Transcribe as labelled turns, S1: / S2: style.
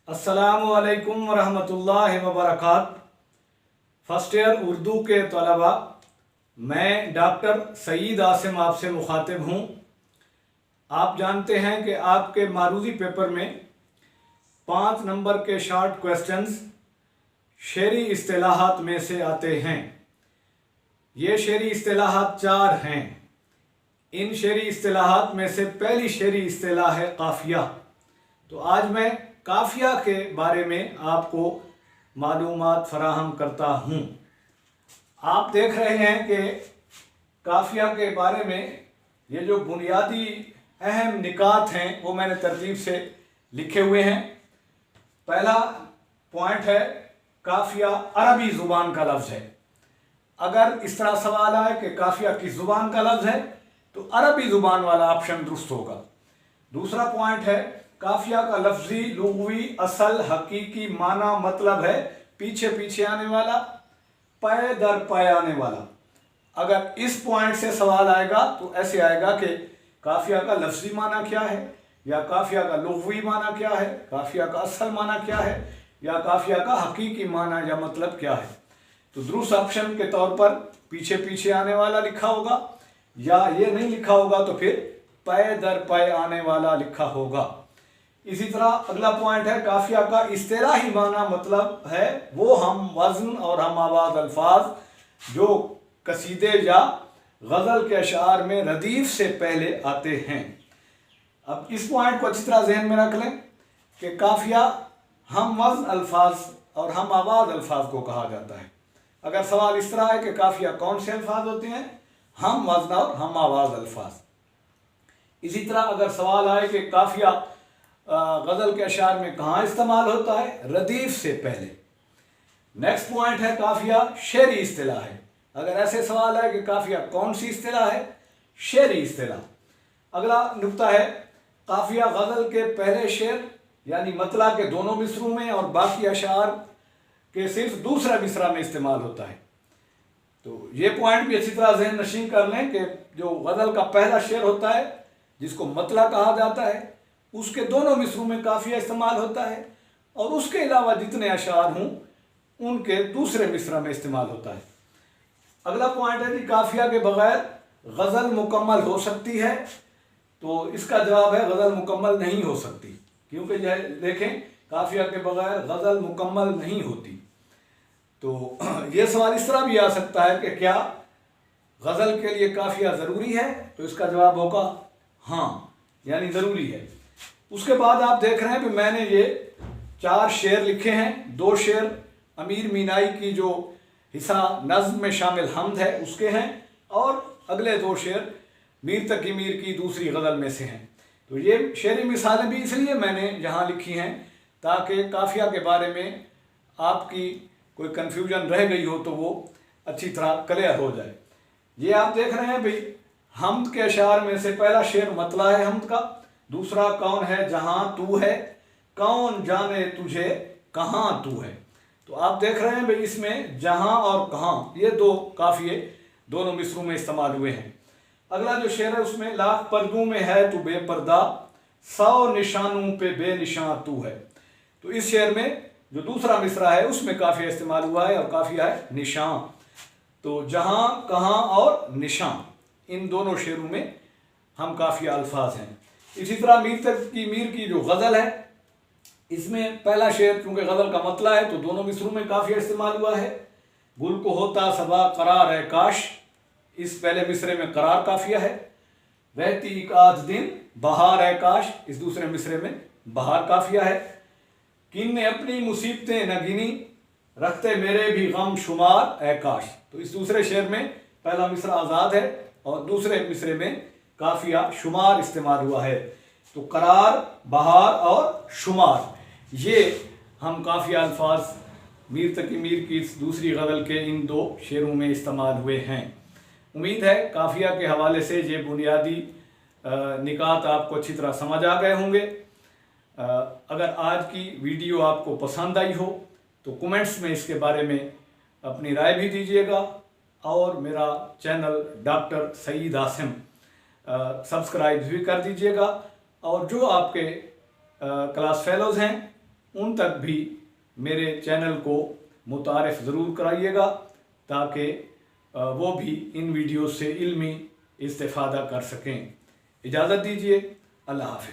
S1: अस्सलामु अलैकुम वरहमतुल्लाहि वबरकात। फर्स्ट ईयर उर्दू के तलबा, मैं डॉक्टर सईद आसिम आपसे मुखातिब हूँ। आप जानते हैं कि आपके मारूजी पेपर में 5 नंबर के शॉर्ट क्वेश्चंस शेरी इस्तिलाहात में से आते हैं। ये शेरी इस्तिलाहात 4 हैं। इन शेरी इस्तिलाहात में से पहली शेरी इस्तिलाह है काफिया। तो आज मैं काफिया के बारे में आपको मालूमात फराहम करता हूँ। आप देख रहे हैं कि काफिया के बारे में ये जो बुनियादी अहम निकात हैं वो मैंने तरतीब से लिखे हुए हैं। पहला पॉइंट है, काफिया अरबी ज़ुबान का लफ्ज़ है। अगर इस तरह सवाल आए कि काफिया किस ज़ुबान का लफ्ज़ है तो अरबी ज़ुबान वाला ऑप्शन दुरुस्त होगा। दूसरा पॉइंट है, काफिया का लफ्जी लुग़वी असल हकीकी माना मतलब है पीछे पीछे आने वाला, पै दर पै आने वाला। अगर इस पॉइंट से सवाल आएगा तो ऐसे आएगा कि काफिया का लफ्जी माना क्या है, या काफिया का लुग़वी माना क्या है, काफिया का असल माना क्या है, या काफिया का हकीकी माना या मतलब क्या है। तो दुरुस्त ऑप्शन के तौर पर पीछे पीछे आने वाला लिखा होगा, या ये नहीं लिखा होगा तो फिर पै दर पै आने वाला लिखा होगा। इसी तरह अगला पॉइंट है, काफिया का इस्तिलाही माना मतलब है वो हम वज़न और हम आवाज अल्फाज जो कसीदे या गज़ल के अशार में रदीफ से पहले आते हैं। अब इस पॉइंट को अच्छी तरह जहन में रख लें कि काफिया हम वज़न अल्फाज और हम आवाज अल्फाज को कहा जाता है। अगर सवाल इस तरह है कि काफिया कौन से अल्फाज होते हैं, हम वज़न और हम आवाज अल्फाज। इसी तरह अगर सवाल आए कि काफिया गज़ल के अशार में कहाँ इस्तेमाल होता है, रदीफ से पहले। नेक्स्ट पॉइंट है, काफिया शेरी इस्तिलाह है। अगर ऐसे सवाल है कि काफिया कौन सी इस्तिलाह है, शेरी इस्तिलाह। अगला नुक्ता है, काफिया गज़ल के पहले शेर यानी मतला के दोनों मिसरों में और बाकी अशार के सिर्फ दूसरा मिसरा में इस्तेमाल होता है। तो ये पॉइंट भी अच्छी तरह ज़हन नशीन कर लें कि जो गज़ल का पहला शेर होता है जिसको मतला कहा जाता है, उसके दोनों मिसरों में काफिया इस्तेमाल होता है, और उसके अलावा जितने अशार हों उनके दूसरे मिसरा में इस्तेमाल होता है। अगला पॉइंट है कि काफिया के बगैर गज़ल मुकम्मल हो सकती है। तो इसका जवाब है, गज़ल मुकम्मल नहीं हो सकती, क्योंकि यह देखें काफिया के बगैर गज़ल मुकम्मल नहीं होती। तो यह सवाल इस तरह भी आ सकता है कि क्या गज़ल के लिए काफिया ज़रूरी है, तो इसका जवाब होगा हाँ, यानी ज़रूरी है। उसके बाद आप देख रहे हैं कि मैंने ये 4 शेर लिखे हैं। 2 शेर अमीर मीनाई की जो हिस्सा नज़्म में शामिल हमद है उसके हैं, और अगले 2 शेर मीर तकी मीर की दूसरी गज़ल में से हैं। तो ये शेरी मिसालें भी इसलिए मैंने यहाँ लिखी हैं ताकि काफिया के बारे में आपकी कोई कन्फ्यूजन रह गई हो तो वो अच्छी तरह क्लियर हो जाए। ये आप देख रहे हैं भाई, हमद के अशार में से पहला शेर मतला है हमद का, दूसरा कौन है जहां तू है, कौन जाने तुझे कहां तू है। तो आप देख रहे हैं भाई, इसमें जहां और कहां ये 2 काफिये दोनों मिसरों में इस्तेमाल हुए हैं। अगला जो शेर है उसमें, लाख पर्दों में है तू बेपर्दा, 100 निशानों पे बेनिशान तू है। तो इस शेर में जो दूसरा मिसरा है उसमें काफिया इस्तेमाल हुआ है, और काफिया है निशान। तो जहां कहां और निशान, इन दोनों शेरों में हम काफिया अल्फाज हैं। इसी तरह मीर तकी मीर की जो गज़ल है, इसमें पहला शेर चूंकि गज़ल का मतला है तो दोनों मिसरों में काफिया इस्तेमाल हुआ है। गुल को होता सबा करार है काश, इस पहले मिसरे में करार काफिया है। रहती एक आध दिन बहार है काश, इस दूसरे मिसरे में बहार काफिया है। किन ने अपनी मुसीबतें न गिनी, रखते मेरे भी गम शुमार है काश। तो इस दूसरे शेर में पहला मिसरा आज़ाद है और दूसरे मिसरे में काफिया शुमार इस्तेमाल हुआ है। तो करार, बहार और शुमार, ये हम काफिया अल्फाज मीर तकी मीर की दूसरी गज़ल के इन 2 शेरों में इस्तेमाल हुए हैं। उम्मीद है काफिया के हवाले से ये बुनियादी निकात आपको अच्छी तरह समझ आ गए होंगे। अगर आज की वीडियो आपको पसंद आई हो तो कमेंट्स में इसके बारे में अपनी राय भी दीजिएगा, और मेरा channel doctor Saeed Asim subscribe भी कर दीजिएगा। और जो आपके क्लास फेलोज़ हैं उन तक भी मेरे चैनल को मुतारिफ़ ज़रूर कराइएगा, ताकि वो भी इन वीडियो से इल्मी इस्तिफ़ादा कर सकें। इजाज़त दीजिए, अल्लाह हाफ़िज़।